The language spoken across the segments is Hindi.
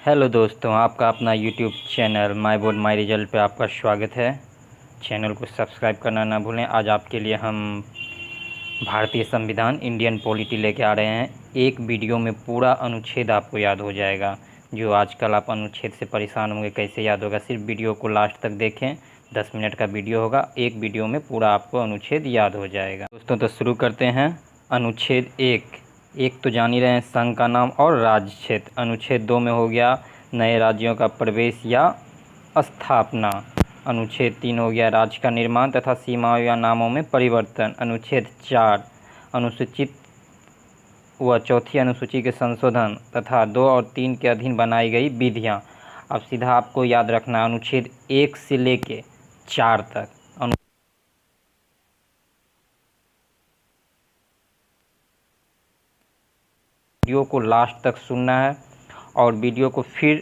हेलो दोस्तों, आपका अपना YouTube channel my board my result पे आपका स्वागत है। चैनल को सब्सक्राइब करना ना भूलें। आज आपके लिए हम भारतीय संविधान इंडियन पॉलिटी लेके आ रहे हैं। एक वीडियो में पूरा अनुच्छेद आपको याद हो जाएगा। जो आजकल आप अनुच्छेद से परेशान होंगे कैसे याद होगा, सिर्फ वीडियो को लास्ट तक देखें। 10 मिनट का वीडियो होगा, एक वीडियो में पूरा आपको अनुच्छेद याद हो जाएगा। दोस्तों तो शुरू करते हैं। अनुच्छेद एक तो जान ही रहे हैं, संघ का नाम और राज्य क्षेत्र। अनुच्छेद 2 में हो गया नए राज्यों का प्रवेश या स्थापना। अनुच्छेद 3 हो गया राज्य का निर्माण तथा सीमाओं या नामों में परिवर्तन। अनुच्छेद 4 अनुसूचित व चौथी अनुसूची के संशोधन तथा 2 और 3 के अधीन बनाई गई विधियाँ। अब सीधा आपको याद रखना अनुच्छेद 1 से लेके 4 तक। वीडियो को लास्ट तक सुनना है और वीडियो को फिर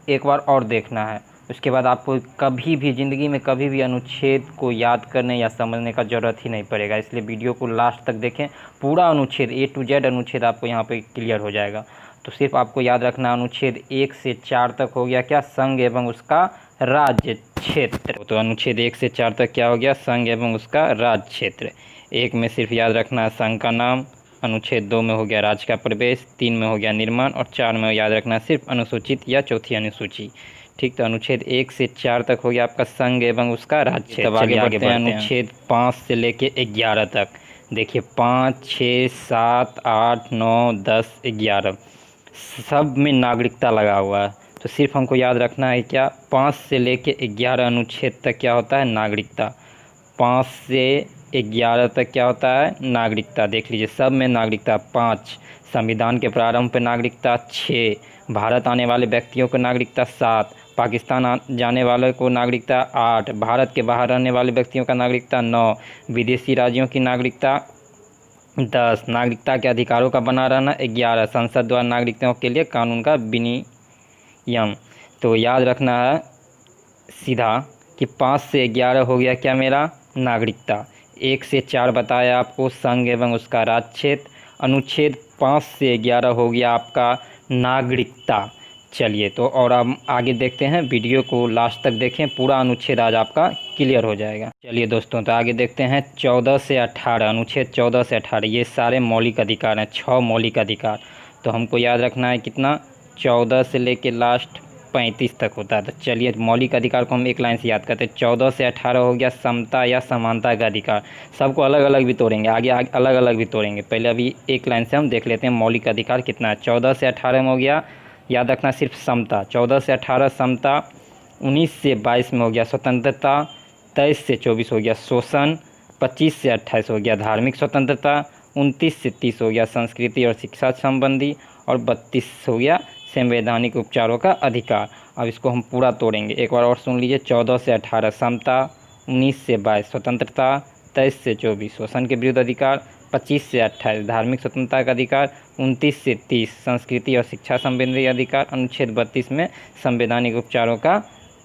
एक बार और देखना है। उसके बाद आपको कभी भी ज़िंदगी में कभी भी अनुच्छेद को याद करने या समझने का ज़रूरत ही नहीं पड़ेगा। इसलिए वीडियो को लास्ट तक देखें। पूरा अनुच्छेद A to Z अनुच्छेद आपको यहाँ पे क्लियर हो जाएगा। तो सिर्फ आपको याद रखना अनुच्छेद 1 से 4 तक हो गया क्या, संघ एवं उसका राज्य क्षेत्र। तो अनुच्छेद 1 से 4 तक क्या हो गया, संघ एवं उसका राज्य क्षेत्र। 1 में सिर्फ याद रखना संघ का नाम, अनुच्छेद 2 में हो गया राज्य का प्रवेश, 3 में हो गया निर्माण और 4 में याद रखना सिर्फ अनुसूचित या चौथी अनुसूची। ठीक, तो अनुच्छेद 1 से 4 तक हो गया आपका संघ एवं उसका राज्य क्षेत्र। तब आगे बढ़ते हैं अनुच्छेद 5 से लेके 11 तक। देखिए 5, 6, 7, 8, 9, 10, 11 सब में नागरिकता लगा हुआ है। तो सिर्फ हमको याद रखना है क्या, 5 से लेके 11 अनुच्छेद तक क्या होता है, नागरिकता। 5 से 11 तक क्या होता है, नागरिकता। देख लीजिए सब में नागरिकता। 5 संविधान के प्रारंभ पर नागरिकता, 6 भारत आने वाले व्यक्तियों को नागरिकता, 7 पाकिस्तान जाने वाले को नागरिकता, 8 भारत के बाहर रहने वाले व्यक्तियों का नागरिकता, 9 विदेशी राज्यों की नागरिकता, 10 नागरिकता के अधिकारों का बना रहना, 11 संसद द्वारा नागरिकताओं के लिए कानून का विनियम। तो याद रखना है सीधा कि 5 से 11 हो गया क्या मेरा, नागरिकता। 1 से 4 बताया आपको संघ एवं उसका राज्य क्षेत्र। अनुच्छेद 5 से 11 हो गया आपका नागरिकता। चलिए तो और अब आगे देखते हैं, वीडियो को लास्ट तक देखें, पूरा अनुच्छेद आज आपका क्लियर हो जाएगा। चलिए दोस्तों तो आगे देखते हैं 14 से 18। अनुच्छेद 14 से 18 ये सारे मौलिक अधिकार हैं, 6 मौलिक अधिकार। तो हमको याद रखना है कितना, 14 से लेके लास्ट 35 तक होता है। तो चलिए मौलिक अधिकार को हम एक लाइन से याद करते हैं। 14 से 18 हो गया समता या समानता का अधिकार। सबको अलग अलग भी तोड़ेंगे, आगे अलग अलग भी तोड़ेंगे। पहले अभी एक लाइन से हम देख लेते हैं मौलिक अधिकार कितना है। 14 से 18 में हो गया, याद रखना सिर्फ समता। 14 से 18 समता। 19 से 22 में हो गया स्वतंत्रता। 23 से 24 हो गया शोषण। 25 से 28 हो गया धार्मिक स्वतंत्रता। 29 से 30 हो गया संस्कृति और शिक्षा संबंधी। और 32 हो गया संवैधानिक उपचारों का अधिकार। अब इसको हम पूरा तोड़ेंगे, एक बार और सुन लीजिए। 14 से 18 समता, 19 से 22 स्वतंत्रता, 23 से 24 शोषण के विरुद्ध अधिकार, 25 से 28 धार्मिक स्वतंत्रता का अधिकार, 29 से 30 संस्कृति और शिक्षा संबंधी अधिकार, अनुच्छेद 32 में संवैधानिक उपचारों का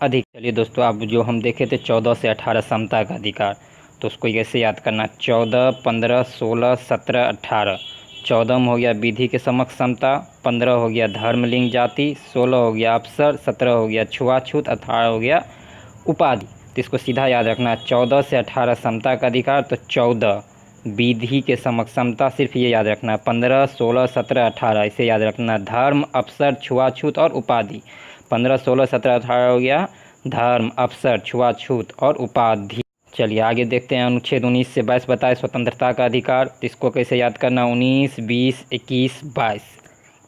अधिकार। चलिए दोस्तों, अब जो हम देखे थे 14 से 18 समता का अधिकार, तो उसको कैसे याद करना, 14, 15, 16, 17, 18। 14 में हो गया विधि के समक्ष समता, 15 हो गया धर्म लिंग जाति, 16 हो गया अवसर, 17 हो गया छुआछूत, 18 हो गया उपाधि। तो इसको सीधा याद रखना, 14 से 18 समता का अधिकार, तो 14 विधि के समक्ष समता, सिर्फ ये याद रखना। 15, 16, 17, 18 इसे याद रखना। धर्म, अवसर, छुआछूत और उपाधि। 15, 16, 17, 18 हो गया धर्म, अवसर, छुआछूत और उपाधि। चलिए आगे देखते हैं। अनुच्छेद 19 से 22 बताए स्वतंत्रता का अधिकार। तो इसको कैसे याद करना, 19, 20, 21, 22।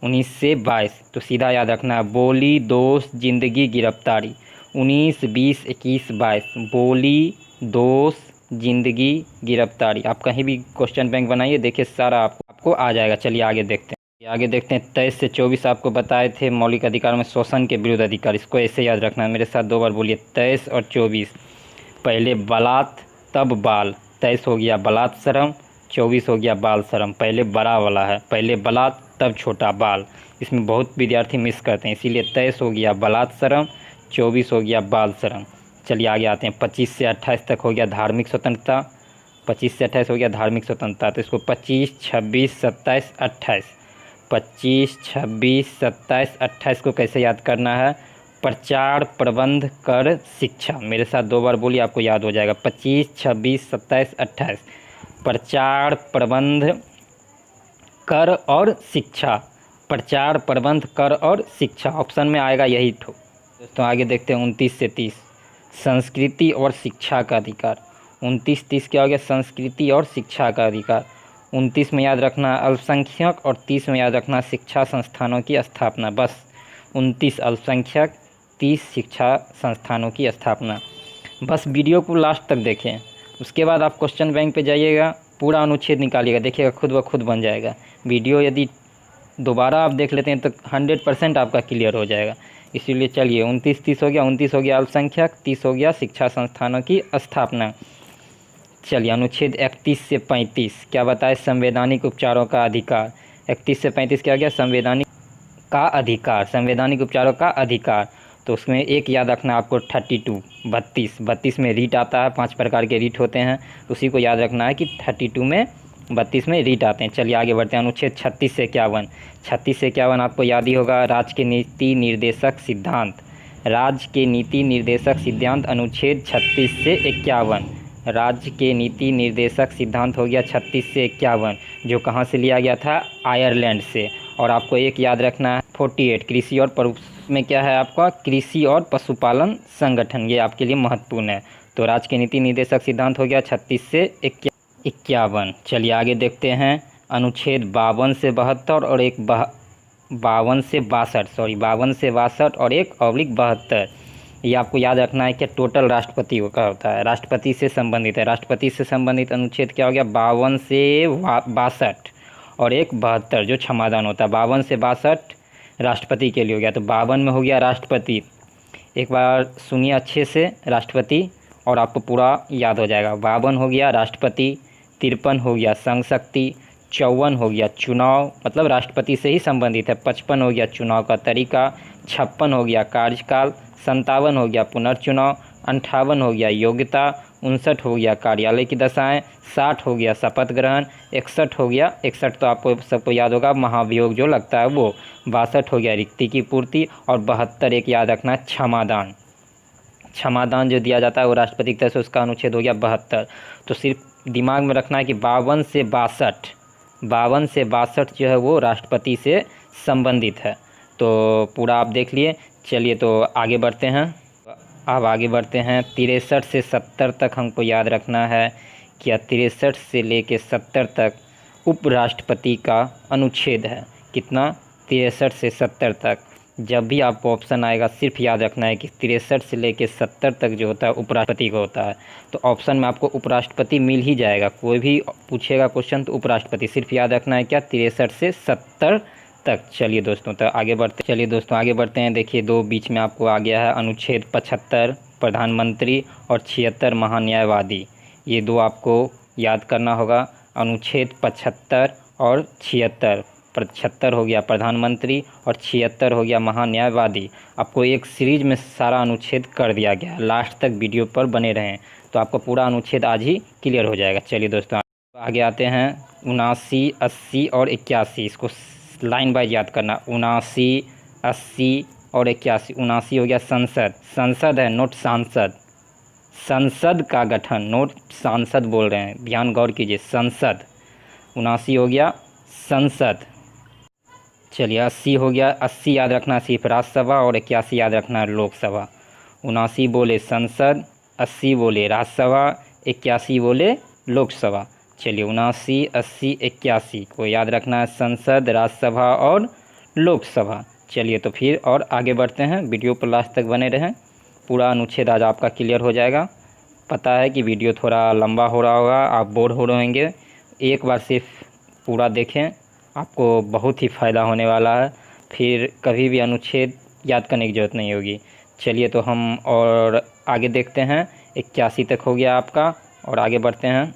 19 से 22 तो सीधा याद रखना, बोली, दोष, जिंदगी, गिरफ्तारी। 19, 20, 21, 22 बोली, दोष, जिंदगी, गिरफ्तारी। आप कहीं भी क्वेश्चन बैंक बनाइए, देखिए सारा आपको आ जाएगा। चलिए आगे देखते हैं। आगे देखते हैं 23 से 24 आपको बताए थे मौलिक अधिकार में शोषण के विरुद्ध अधिकार। इसको ऐसे याद रखना है, मेरे साथ 2 बार बोलिए, 23 और 24। पहले बलात् तब बाल। 23 हो गया बलात्श्रम, 24 हो गया बाल श्रम। पहले बड़ा वाला है, पहले बलात् तब छोटा बाल। इसमें बहुत विद्यार्थी मिस करते हैं, इसीलिए 23 हो गया बलात्श्रम, 24 हो गया बाल श्रम। चलिए आगे आते हैं। 25 से 28 तक हो गया धार्मिक स्वतंत्रता। 25 से 28 हो गया धार्मिक स्वतंत्रता। तो इसको 25, 26, 27, 28। 25, 26, 27, 28 को कैसे याद करना है? प्रचार, प्रबंध, कर, शिक्षा। मेरे साथ 2 बार बोलिए, आपको याद हो जाएगा। 25, 26, 27, 28। प्रचार, प्रबंध, कर और शिक्षा। प्रचार, प्रबंध, कर और शिक्षा, ऑप्शन में आएगा यही ठो। दोस्तों आगे देखते हैं 29 से 30। संस्कृति और शिक्षा का अधिकार। 29, 30 क्या हो गया? संस्कृति और शिक्षा का अधिकार। 29 में याद रखना अल्पसंख्यक और 30 में याद रखना शिक्षा संस्थानों की स्थापना। बस 29 अल्पसंख्यक, 30 शिक्षा संस्थानों की स्थापना। बस वीडियो को लास्ट तक देखें, उसके बाद आप क्वेश्चन बैंक पे जाइएगा, पूरा अनुच्छेद निकालिएगा, देखिएगा खुद ब खुद बन जाएगा। वीडियो यदि दोबारा आप देख लेते हैं तो 100% आपका क्लियर हो जाएगा। इसीलिए चलिए 29, 30 हो गया। 29 हो गया अल्पसंख्यक, 30 हो गया शिक्षा संस्थानों की स्थापना। चलिए अनुच्छेद 31 से 35 क्या बताए? संवैधानिक उपचारों का अधिकार। 31 से 35 क्या हो गया? संवैधानिक का अधिकार, संवैधानिक उपचारों का अधिकार। तो उसमें एक याद रखना आपको 32, 32 में रीट आता है, 5 प्रकार के रीट होते हैं, उसी को याद रखना है कि 32 में 32 में रीट आते हैं। चलिए आगे बढ़ते हैं। अनुच्छेद 36 से 51। 36 से 51 आपको याद ही होगा, राज्य के नीति निर्देशक सिद्धांत। राज्य के नीति निर्देशक सिद्धांत अनुच्छेद 36 से 51। राज्य के नीति निर्देशक सिद्धांत हो गया 36 से 51, जो कहाँ से लिया गया था? आयरलैंड से। और आपको एक याद रखना है 48, कृषि और में क्या है आपका? कृषि और पशुपालन संगठन, ये आपके लिए महत्वपूर्ण है। तो राज्य के नीति निर्देशक सिद्धांत हो गया 36 से 51। चलिए आगे देखते हैं। अनुच्छेद 52 से 72 और एक 52 से 62 और एक /72। ये आपको याद रखना है कि टोटल राष्ट्रपति का होता है, राष्ट्रपति से संबंधित है। राष्ट्रपति से संबंधित अनुच्छेद क्या हो गया? 52 से 62 और एक 72, जो क्षमादान होता है। 52 से 62 राष्ट्रपति के लिए हो गया। तो 52 में हो गया राष्ट्रपति, एक बार सुनिए अच्छे से, राष्ट्रपति, और आपको पूरा याद हो जाएगा। 52 हो गया राष्ट्रपति, 53 हो गया संघ शक्ति, 54 हो गया चुनाव, मतलब राष्ट्रपति से ही संबंधित है। 55 हो गया चुनाव का तरीका, 56 हो गया कार्यकाल, 57 हो गया पुनर्चुनाव, 58 हो गया योग्यता, 59 हो गया कार्यालय की दशाएं, 60 हो गया शपथ ग्रहण, 61 हो गया, 61 तो आपको सबको याद होगा महाभियोग जो लगता है वो, 62 हो गया रिक्ति की पूर्ति, और 72 एक याद रखना क्षमादान। क्षमादान जो दिया जाता है वो राष्ट्रपति की तरफ से, उसका अनुच्छेद हो गया 72। तो सिर्फ दिमाग में रखना है कि 52 से 62 जो है वो राष्ट्रपति से संबंधित है। तो पूरा आप देख लिए। चलिए तो आगे बढ़ते हैं। अब आगे बढ़ते हैं 63 से 70 तक हमको याद रखना है कि 63 से लेके 70 तक उपराष्ट्रपति का अनुच्छेद है। कितना? 63 से 70 तक। जब भी आपको ऑप्शन आएगा सिर्फ याद रखना है कि 63 से लेके 70 तक जो होता है उपराष्ट्रपति का होता है। तो ऑप्शन में आपको उपराष्ट्रपति मिल ही जाएगा, कोई भी पूछेगा क्वेश्चन तो उपराष्ट्रपति सिर्फ याद रखना है क्या? 63 से 70 तक। चलिए दोस्तों तो आगे बढ़ते हैं। देखिए दो बीच में आपको आ गया है अनुच्छेद 75 प्रधानमंत्री और 76 महान्यायवादी। ये दो आपको याद करना होगा, अनुच्छेद 75 और 76। 75 हो गया प्रधानमंत्री और 76 हो गया महान्यायवादी। आपको एक सीरीज में सारा अनुच्छेद कर दिया गया है, लास्ट तक वीडियो पर बने रहें तो आपको पूरा अनुच्छेद आज ही क्लियर हो जाएगा। चलिए दोस्तों आगे आते हैं 79, 80 और 81। इसको लाइन वाइज याद करना, 79, 80 और 81। 79 हो गया संसद, संसद है नोट सांसद, संसद का गठन, नोट सांसद बोल रहे हैं, ध्यान गौर कीजिए, संसद। 79 हो गया संसद। चलिए 80 हो गया, 80 याद रखना सिर्फ राज्यसभा और 81 याद रखना लोकसभा। 79 बोले संसद, 80 बोले राज्यसभा, 81 बोले लोकसभा। चलिए 79, 80, 81 को याद रखना है संसद, राज्यसभा और लोकसभा। चलिए तो फिर और आगे बढ़ते हैं, वीडियो पर लास्ट तक बने रहें, पूरा अनुच्छेद आज आपका क्लियर हो जाएगा। पता है कि वीडियो थोड़ा लंबा हो रहा होगा, आप बोर हो रहे होंगे, एक बार सिर्फ पूरा देखें, आपको बहुत ही फ़ायदा होने वाला है, फिर कभी भी अनुच्छेद याद करने की ज़रूरत नहीं होगी। चलिए तो हम और आगे देखते हैं। 81 तक हो गया आपका, और आगे बढ़ते हैं।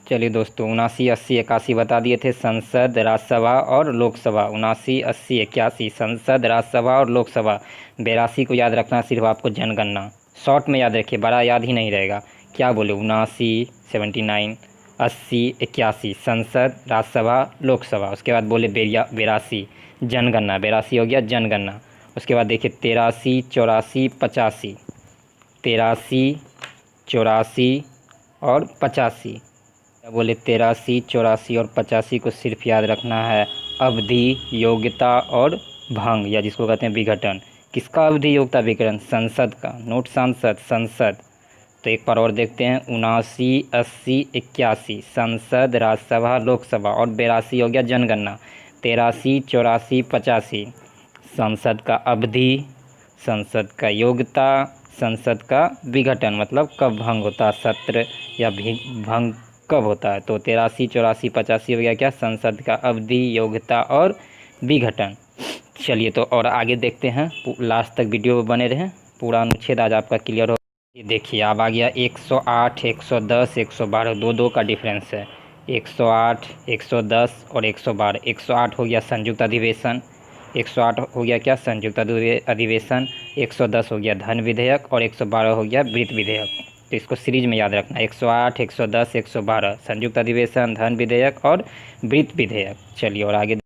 चलिए दोस्तों 79, 80, 81 बता दिए थे, संसद, राज्यसभा और लोकसभा। 79, 80, 81 संसद, राज्यसभा और लोकसभा। 82 को याद रखना सिर्फ आपको जनगणना, शॉर्ट में याद रखिए, बड़ा याद ही नहीं रहेगा। क्या बोले 79, 79, 80 81 संसद राज्यसभा लोकसभा। उसके बाद बोले 82 जनगणना, 82 हो गया जनगणना। उसके बाद देखिए 83 84 85, 83 84 और 85। बोले 83 84 और 85 को सिर्फ याद रखना है अवधि, योग्यता और भंग, या जिसको कहते हैं विघटन। किसका अवधि, योग्यता, विघटन? संसद का, नोट सांसद, संसद। तो एक बार और देखते हैं 79 80 81 संसद राज्यसभा लोकसभा, और 82 हो गया जनगणना। 83 84 85 संसद का अवधि, संसद का योग्यता, संसद का विघटन मतलब कब भंग होता है सत्र, या भंग कब होता है। तो 83 84 85 हो गया क्या, संसद का अवधि, योग्यता और विघटन। चलिए तो और आगे देखते हैं, लास्ट तक वीडियो में बने रहें, पूरा अनुच्छेद आज आपका क्लियर हो। ये देखिए अब आ गया 108 110 112, दो का डिफरेंस है। 108 110 और 112। 108 हो गया संयुक्त अधिवेशन, 108 हो गया क्या, संयुक्त अधिवेशन। 110 हो गया धन विधेयक और 112 हो गया वृत्त विधेयक। तो इसको सीरीज में याद रखना, 108 110 112 संयुक्त अधिवेशन, धन विधेयक और वृत्त विधेयक। चलिए और आगे,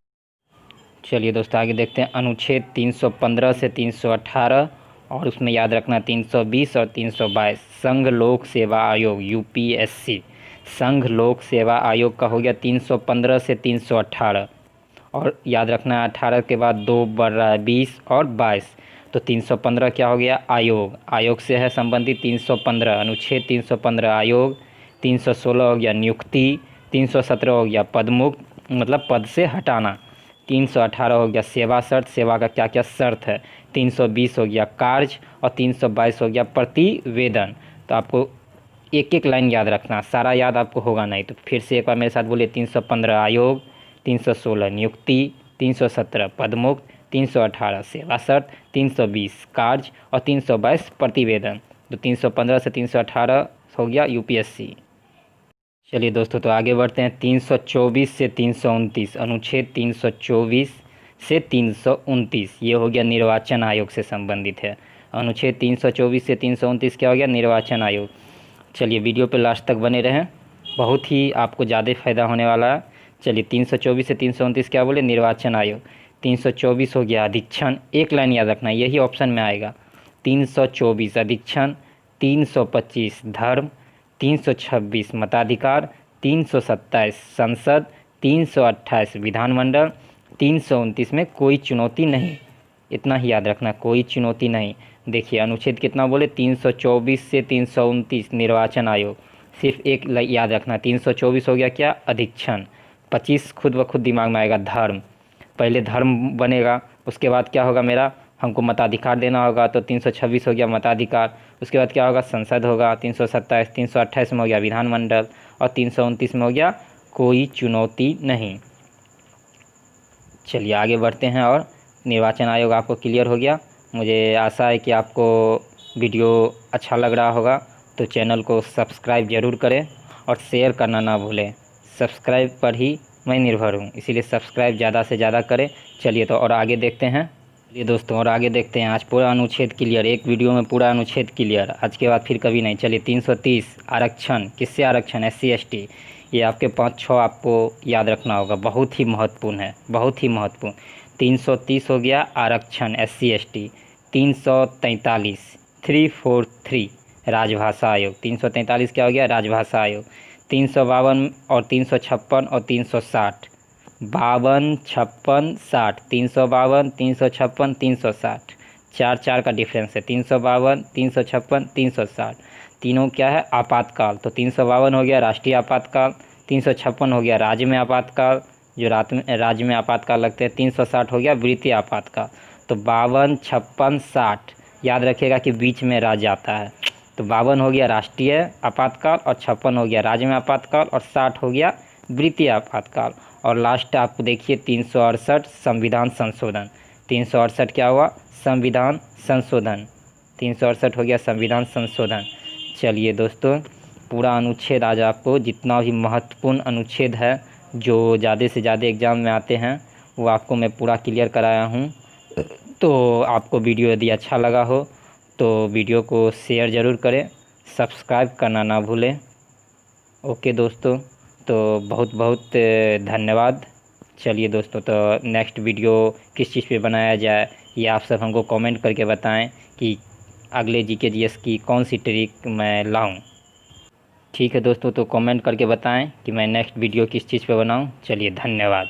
चलिए दोस्तों आगे देखते हैं अनुच्छेद 315 से 318, और उसमें याद रखना 320 और 322। संघ लोक सेवा आयोग यूपीएससी, संघ लोक सेवा आयोग का हो गया 315 से 318, और याद रखना है 18 के बाद 2 बढ़ रहा है 20 और 22। तो 315 क्या हो गया, आयोग, आयोग से है संबंधित 315, अनुच्छेद 315 आयोग। 316 हो गया नियुक्ति, 317 हो गया पदमुक्त मतलब पद से हटाना, 318 हो गया सेवा शर्त, सेवा का क्या क्या शर्त है, 320 हो गया कार्य, और 322 हो गया प्रतिवेदन। तो आपको एक एक लाइन याद रखना, सारा याद आपको होगा नहीं। तो फिर से एक बार मेरे साथ बोलिए, 315 आयोग, 316 नियुक्ति, 317 पदमुक्त, 318 सेवा शर्त, 320 कार्य और 322 प्रतिवेदन। तो 315 से 318 हो गया यूपीएससी। चलिए दोस्तों तो आगे बढ़ते हैं 324 से 329, अनुच्छेद 324 से 329 ये हो गया निर्वाचन आयोग से संबंधित है। अनुच्छेद 324 से 329 क्या हो गया, निर्वाचन आयोग। चलिए वीडियो पे लास्ट तक बने रहें, बहुत ही आपको ज़्यादा फायदा होने वाला है। चलिए 324 से 329 क्या बोले, निर्वाचन आयोग। 324 हो गया अधीक्षण, एक लाइन याद रखना यही ऑप्शन में आएगा। 324 अधीक्षण, 325 धर्म, 326 मताधिकार, 327 संसद, 328 विधानमंडल, 329 में कोई चुनौती नहीं। इतना ही याद रखना, कोई चुनौती नहीं। देखिए अनुच्छेद कितना बोले, 324 से 329 निर्वाचन आयोग। सिर्फ एक याद रखना, 324 हो गया क्या, अधीक्षण। 25 खुद ब खुद दिमाग में आएगा, धर्म। पहले धर्म बनेगा, उसके बाद क्या होगा मेरा, हमको मताधिकार देना होगा, तो 326 हो गया मताधिकार। उसके बाद क्या होगा, संसद होगा। 327 328 में हो गया विधानमंडल, और 329 में हो गया कोई चुनौती नहीं। चलिए आगे बढ़ते हैं, और निर्वाचन आयोग आपको क्लियर हो गया। मुझे आशा है कि आपको वीडियो अच्छा लग रहा होगा, तो चैनल को सब्सक्राइब ज़रूर करें और शेयर करना ना भूलें। सब्सक्राइब पर ही मैं निर्भर हूँ, इसीलिए सब्सक्राइब ज़्यादा से ज़्यादा करें। चलिए तो और आगे देखते हैं, चलिए दोस्तों और आगे देखते हैं। आज पूरा अनुच्छेद क्लियर, एक वीडियो में पूरा अनुच्छेद क्लियर, आज के बाद फिर कभी नहीं। चलिए 330 आरक्षण, किससे आरक्षण, SC ST। ये आपके 5-6 आपको याद रखना होगा, बहुत ही महत्वपूर्ण है, बहुत ही महत्वपूर्ण। 330 हो गया आरक्षण SC ST। 343 343 राजभाषा आयोग, 343 क्या हो गया, राजभाषा आयोग। 352 और 356 और 360, 52 56 60, 352 356 360, 4 का डिफरेंस है। 352 356 360, तीनों क्या है, आपातकाल। तो 352 हो गया राष्ट्रीय आपातकाल, 356 हो गया राज्य में आपातकाल, जो राज्य में आपातकाल लगते हैं। 360 हो गया वृत्तीय आपातकाल। तो 52 56 60 याद रखिएगा कि बीच में राज्य आता है। तो 52 हो गया राष्ट्रीय आपातकाल, और 56 हो गया राज्य में आपातकाल, और 60 हो गया वृत्तीय आपातकाल। और लास्ट आपको देखिए 368 संविधान संशोधन। 368 क्या हुआ, संविधान संशोधन। 368 हो गया संविधान संशोधन। चलिए दोस्तों पूरा अनुच्छेद आज आपको, जितना भी महत्वपूर्ण अनुच्छेद है जो ज़्यादा से ज़्यादा एग्ज़ाम में आते हैं, वो आपको मैं पूरा क्लियर कराया हूँ। तो आपको वीडियो यदि अच्छा लगा हो तो वीडियो को शेयर ज़रूर करें, सब्सक्राइब करना ना भूलें। ओके दोस्तों। तो बहुत बहुत धन्यवाद। चलिए दोस्तों, तो नेक्स्ट वीडियो किस चीज़ पे बनाया जाए ये आप सब हमको कमेंट करके बताएं कि अगले जीके जीएस की कौन सी ट्रिक मैं लाऊं। ठीक है दोस्तों, तो कमेंट करके बताएं कि मैं नेक्स्ट वीडियो किस चीज़ पे बनाऊं। चलिए धन्यवाद।